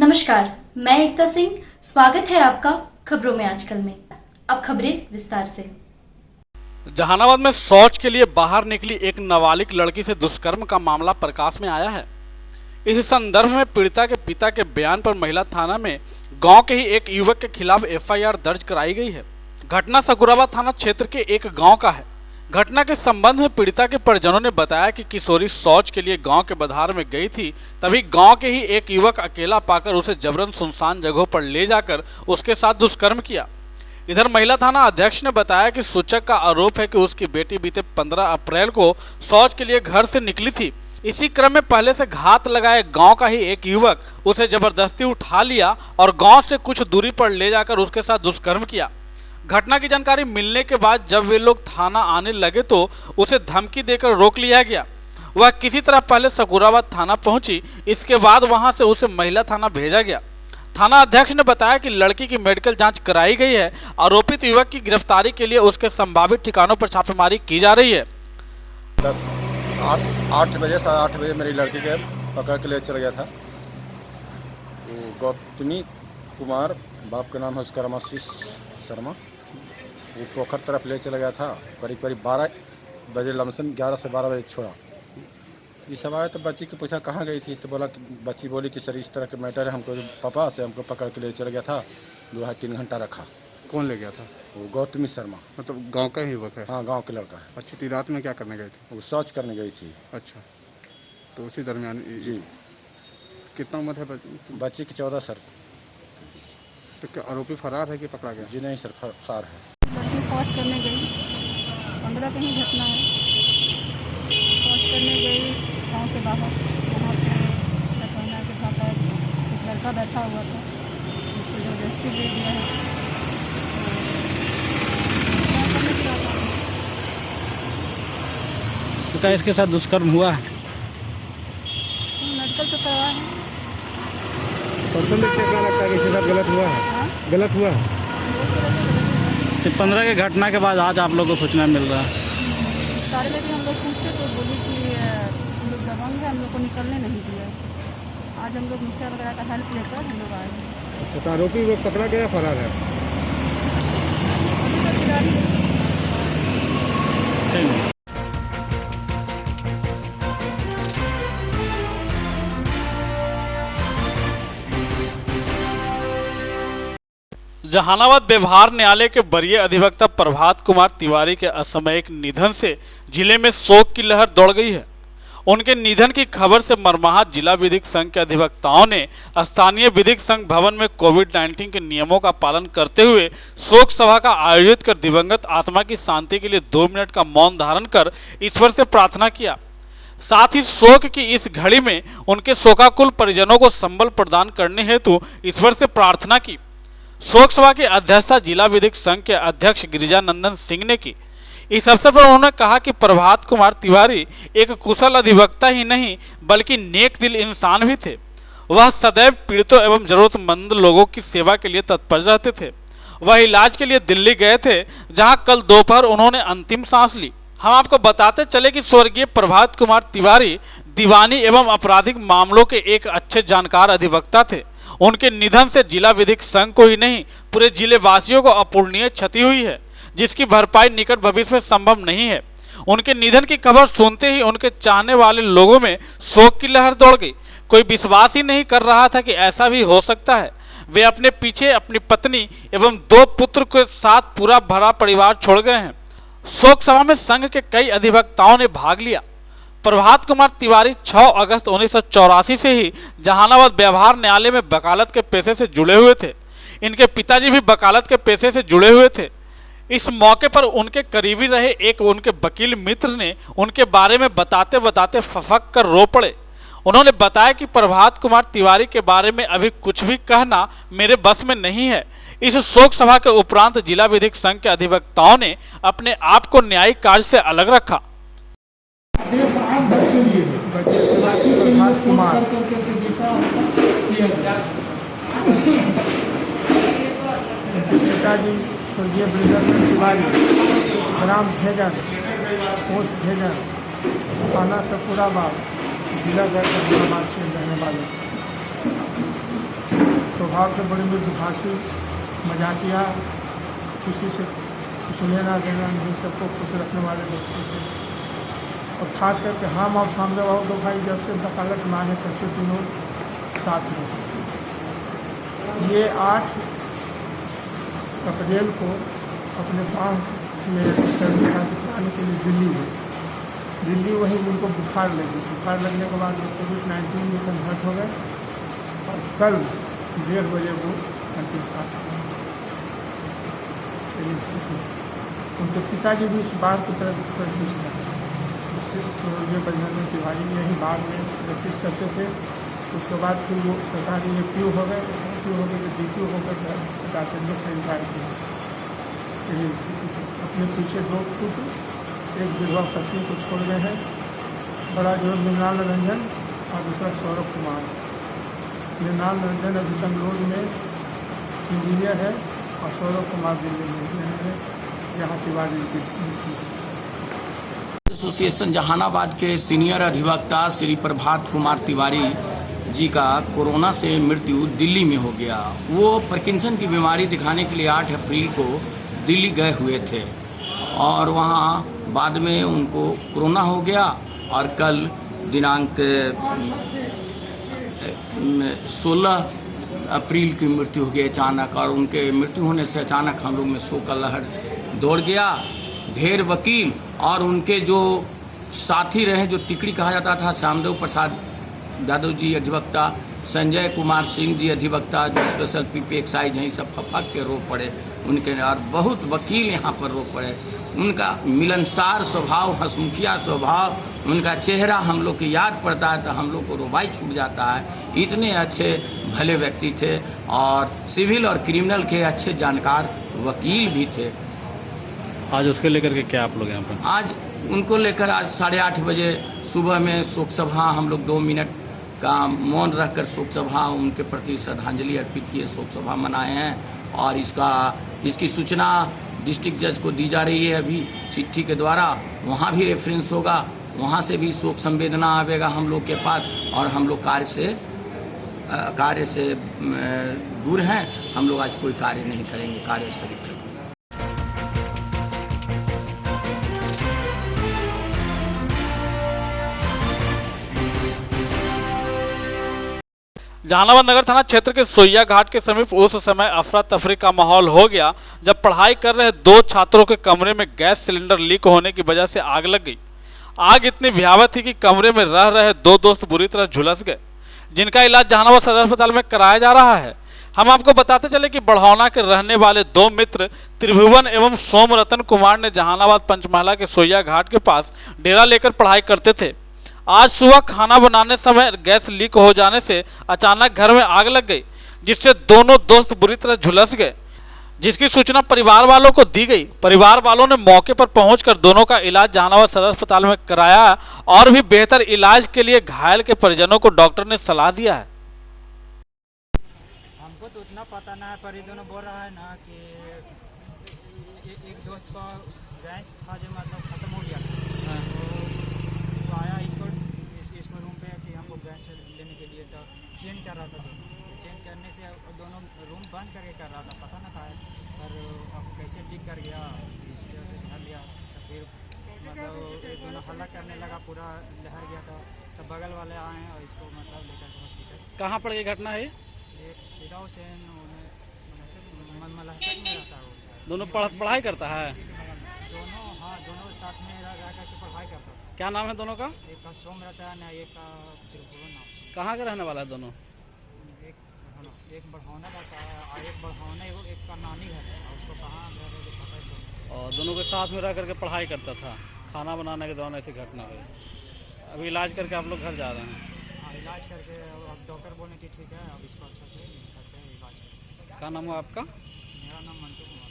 नमस्कार, मैं एकता सिंह। स्वागत है आपका खबरों में आजकल में। अब खबरें विस्तार से। जहानाबाद में शौच के लिए बाहर निकली एक नाबालिग लड़की से दुष्कर्म का मामला प्रकाश में आया है। इस संदर्भ में पीड़िता के पिता के बयान पर महिला थाना में गांव के ही एक युवक के खिलाफ एफआईआर दर्ज कराई गई है। घटना सकुराबाद थाना क्षेत्र के एक गांव का है। घटना के संबंध में पीड़िता के परिजनों ने बताया कि किशोरी शौच के लिए गांव के बधार में गई थी, तभी गांव के ही एक युवक अकेला पाकर उसे जबरन सुनसान जगहों पर ले जाकर उसके साथ दुष्कर्म किया। इधर महिला थाना अध्यक्ष ने बताया कि सूचक का आरोप है कि उसकी बेटी बीते 15 अप्रैल को शौच के लिए घर से निकली थी। इसी क्रम में पहले से घात लगाए गांव का ही एक युवक उसे जबरदस्ती उठा लिया और गांव से कुछ दूरी पर ले जाकर उसके साथ दुष्कर्म किया। घटना की जानकारी मिलने के बाद जब वे लोग थाना आने लगे तो उसे धमकी देकर रोक लिया गया। वह किसी तरह पहले सकुराबाद थाना पहुंची, इसके बाद वहां से उसे महिला थाना भेजा गया। थाना अध्यक्ष ने बताया कि लड़की की मेडिकल जांच कराई गई है। आरोपित युवक की गिरफ्तारी के लिए उसके संभावित ठिकानों पर छापेमारी की जा रही है। 8 बजे 8:30 बजे मेरी लड़की के पकड़ के ले चला गया था। गौतमी कुमार, बाप का नाम है उसका रमाशीष शर्मा। वो पोखर तरफ ले चला गया था। करीब 12 बजे, लमसम 11 से 12 बजे छोड़ा। ये सब आया तो बच्ची को पूछा कहाँ गई थी, तो बोला कि बच्ची बोली कि सर इस तरह के मैटर है, हमको पापा से हमको पकड़ के ले चला गया था। 2-3 घंटा रखा। कौन ले गया था? वो गौतमी शर्मा। मतलब गांव का ही युवक है? हाँ, गांव के लड़का है। अच्छा, तो रात में क्या करने गए थे? वो शौच करने गई थी। अच्छा, तो उसी दरमियान जी। कितना उम्र है बच्ची की 14 सर। तो क्या आरोपी फरार है कि पकड़ा गया? जी नहीं सर, फरार है। लड़की शौच करने गई, 15 की ही घटना है। शौच करने गई गांव के बाहर, वहाँ पे लखनऊ के पापा एक लड़का बैठा हुआ था, उसको जबरदस्ती दे दिया है। तो क्या इसके साथ दुष्कर्म हुआ है? मेडिकल तो करवा है। पर्सन देख के क्या लगता है कि इसके साथ गलत हुआ है? हाँ? गलत हुआ है? 15 के घटना के बाद आज आप लोगों को सूचना मिल रहा है। सारे में भी हम लोग पूछते तो बोली कि हम लोग दबंग है, हम लोग को निकलने नहीं दिया। आज हम लोग मुखिया वगैरह का हेल्प लेकर हम लोग आए। तो आरोपी वो पकड़ा गया, फरार है? जहानाबाद व्यवहार न्यायालय के वरीय अधिवक्ता प्रभात कुमार तिवारी के असामयिक निधन से जिले में शोक की लहर दौड़ गई है। उनके निधन की खबर से मर्माहत जिला विधिक संघ के अधिवक्ताओं ने स्थानीय विधिक संघ भवन में कोविड-19 के नियमों का पालन करते हुए शोक सभा का आयोजित कर दिवंगत आत्मा की शांति के लिए 2 मिनट का मौन धारण कर ईश्वर से प्रार्थना किया। साथ ही शोक की इस घड़ी में उनके शोकाकुल परिजनों को संबल प्रदान करने हेतु ईश्वर से प्रार्थना की। शोक सभा की अध्यक्षता जिला विधिक संघ के अध्यक्ष गिरिजानंदन सिंह ने की। इस अवसर पर उन्होंने कहा कि प्रभात कुमार तिवारी एक कुशल अधिवक्ता ही नहीं बल्कि नेक दिल इंसान भी थे। वह सदैव पीड़ितों एवं जरूरतमंद लोगों की सेवा के लिए तत्पर रहते थे। वह इलाज के लिए दिल्ली गए थे, जहां कल दोपहर उन्होंने अंतिम सांस ली। हम आपको बताते चले कि स्वर्गीय प्रभात कुमार तिवारी दीवानी एवं आपराधिक मामलों के एक अच्छे जानकार अधिवक्ता थे। उनके निधन से जिला विधिक संघ को ही नहीं पूरे जिले वासियों को अपूरणीय क्षति हुई है, जिसकी भरपाई निकट भविष्य में संभव नहीं है। उनके निधन की खबर सुनते ही उनके चाहने वाले लोगों में शोक की लहर दौड़ गई। कोई विश्वास ही नहीं कर रहा था कि ऐसा भी हो सकता है। वे अपने पीछे अपनी पत्नी एवं 2 पुत्र के साथ पूरा भरा परिवार छोड़ गए हैं। शोक सभा में संघ के कई अधिवक्ताओं ने भाग लिया। प्रभात कुमार तिवारी 6 अगस्त 1984 से ही जहानाबाद व्यवहार न्यायालय में वकालत के पेशे से जुड़े हुए थे। इनके पिताजी भी वकालत के पेशे से जुड़े हुए थे। इस मौके पर उनके करीबी रहे एक उनके वकील मित्र ने उनके बारे में बताते बताते फफक कर रो पड़े। उन्होंने बताया कि प्रभात कुमार तिवारी के बारे में अभी कुछ भी कहना मेरे बस में नहीं है। इस शोक सभा के उपरांत जिला विधिक संघ के अधिवक्ताओं ने अपने आप को न्यायिक कार्य से अलग रखा। पिताजी स्वर्गीय ब्रिजेंद्र तिवारी, ग्राम भेजन, पोस्ट भेजन, थाना सकुराबाद, जिला जहानाबाद से रहने वाले। स्वभाव से बड़े मृदुभाषी, मजाकिया, किसी से कुछ लेना देना नहीं, सबको खुश रखने वाले व्यक्ति थे। और खास करके हम और सामने वाले दो भाई जब से वकालत में आए तब से तीनों साथ में। ये 8 अप्रैल को अपने गाँव में सर्दी खांसी कराने के लिए दिल्ली वहीं उनको बुखार लगी। बुखार लगने के बाद वो कोविड-19 में कन्वर्ट हो गए और कल 1:30 बजे वो अंतिम सांस ली। उनके पिताजी भी इस बार की तरफ बजरंग तिवारी यही बाग में प्रैक्टिस करते थे। उसके बाद फिर वो सरकारी APO हो गए, तो DPO हो गए, डॉक्टर ने रिटायर किया। अपने पीछे 2 पुत्र, एक विधवा पत्नी को छोड़ गए हैं। बड़ा जो मृणाल रंजन और दूसरा सौरभ कुमार। मृणाल रंजन अभी बेंगलोर में इंजीनियर है और सौरभ कुमार दिल्ली में इंजीनियर है। यहाँ तिवारी की एसोसिएशन जहानाबाद के सीनियर अधिवक्ता श्री प्रभात कुमार तिवारी जी का कोरोना से मृत्यु दिल्ली में हो गया। वो पार्किंसन की बीमारी दिखाने के लिए 8 अप्रैल को दिल्ली गए हुए थे और वहाँ बाद में उनको कोरोना हो गया और कल दिनांक 16 अप्रैल की मृत्यु हो गई अचानक। और उनके मृत्यु होने से अचानक हम लोग में शोक का लहर दौड़ गया। ढेर वकील और उनके जो साथी रहे, जो टिकड़ी कहा जाता था, श्यामदेव प्रसाद यादव जी अधिवक्ता, संजय कुमार सिंह जी अधिवक्ता जो स्पेशल PP एक्साइज हैं, सब फपक के रो पड़े उनके। और बहुत वकील यहाँ पर रो पड़े। उनका मिलनसार स्वभाव, हंसमुखिया स्वभाव, उनका चेहरा हम लोग की याद पड़ता है तो हम लोग को रोबाई छूट जाता है। इतने अच्छे भले व्यक्ति थे और सिविल और क्रिमिनल के अच्छे जानकार वकील भी थे। आज उसके लेकर के क्या आप लोग यहाँ पर? आज उनको लेकर आज 8:30 बजे सुबह में शोक सभा, हम लोग 2 मिनट का मौन रखकर शोक सभा उनके प्रति श्रद्धांजलि अर्पित किए, शोक सभा मनाए हैं। और इसकी सूचना डिस्ट्रिक्ट जज को दी जा रही है अभी चिट्ठी के द्वारा। वहाँ भी रेफरेंस होगा, वहाँ से भी शोक संवेदना आवेगा हम लोग के पास। और हम लोग कार्य से दूर हैं, हम लोग आज कोई कार्य नहीं करेंगे, कार्य स्थगित करेंगे। जहानाबाद नगर थाना क्षेत्र के सोइया घाट के समीप उस समय अफरा तफरी का माहौल हो गया जब पढ़ाई कर रहे 2 छात्रों के कमरे में गैस सिलेंडर लीक होने की वजह से आग लग गई। आग इतनी भयावह थी कि कमरे में रह रहे 2 दोस्त बुरी तरह झुलस गए, जिनका इलाज जहानाबाद सदर अस्पताल में कराया जा रहा है। हम आपको बताते चले कि बढ़ौना के रहने वाले 2 मित्र त्रिभुवन एवं सोमरतन कुमार ने जहानाबाद पंचमहला के सोइया घाट के पास डेरा लेकर पढ़ाई करते थे। आज सुबह खाना बनाने समय गैस लीक हो जाने से अचानक घर में आग लग गई, जिससे दोनों दोस्त बुरी तरह झुलस गए, जिसकी सूचना परिवार वालों को दी गई। परिवार वालों ने मौके पर पहुंचकर दोनों का इलाज जहानाबाद सदर अस्पताल में कराया और भी बेहतर इलाज के लिए घायल के परिजनों को डॉक्टर ने सलाह दिया है। हमको तो उतना पता ना है, पर ये दोनों बोल रहा है ना कि एक दोस्त का गैस था जो मतलब खत्म हो गया। तो आया इसको रूम पे कि हमको गैस लेने के लिए, तो चेंज कर रहा था। चेंज करने से दोनों रूम बंद करके कर रहा था, पता ना था, पर अब कैसे लीक कर गया इसकी वजह से धर लिया। तो फिर मतलब दोनों हल्ला करने लगा, पूरा लहर गया था। तो बगल वाले आए और इसको मतलब लेकर हॉस्पिटल। कहाँ पर ये घटना है? गाँव से मलहटक में रहता है वो। दोनों पढ़ाई करता है? दोनों, हाँ, दोनों साथ में रह करके पढ़ाई करता है। क्या नाम है दोनों का? एक का सोमरतन है, एक का त्रिभुवन नाम। कहाँ के रहने वाला है दोनों? एक बढ़ौना रहता है और एक बढ़ौना, एक का नानी घर है और उसको कहाँ घर है पता है। और दोनों के साथ में रह करके पढ़ाई करता था। खाना बनाने के दौरान ऐसी घटना हुई। अभी इलाज करके आप लोग घर जा रहे हैं? हाँ, इलाज करके अब डॉक्टर बोले कि ठीक है, अब इसको अच्छे से करते हैं इलाज। क्या नाम है आपका? मेरा नाम मंटू कुमार।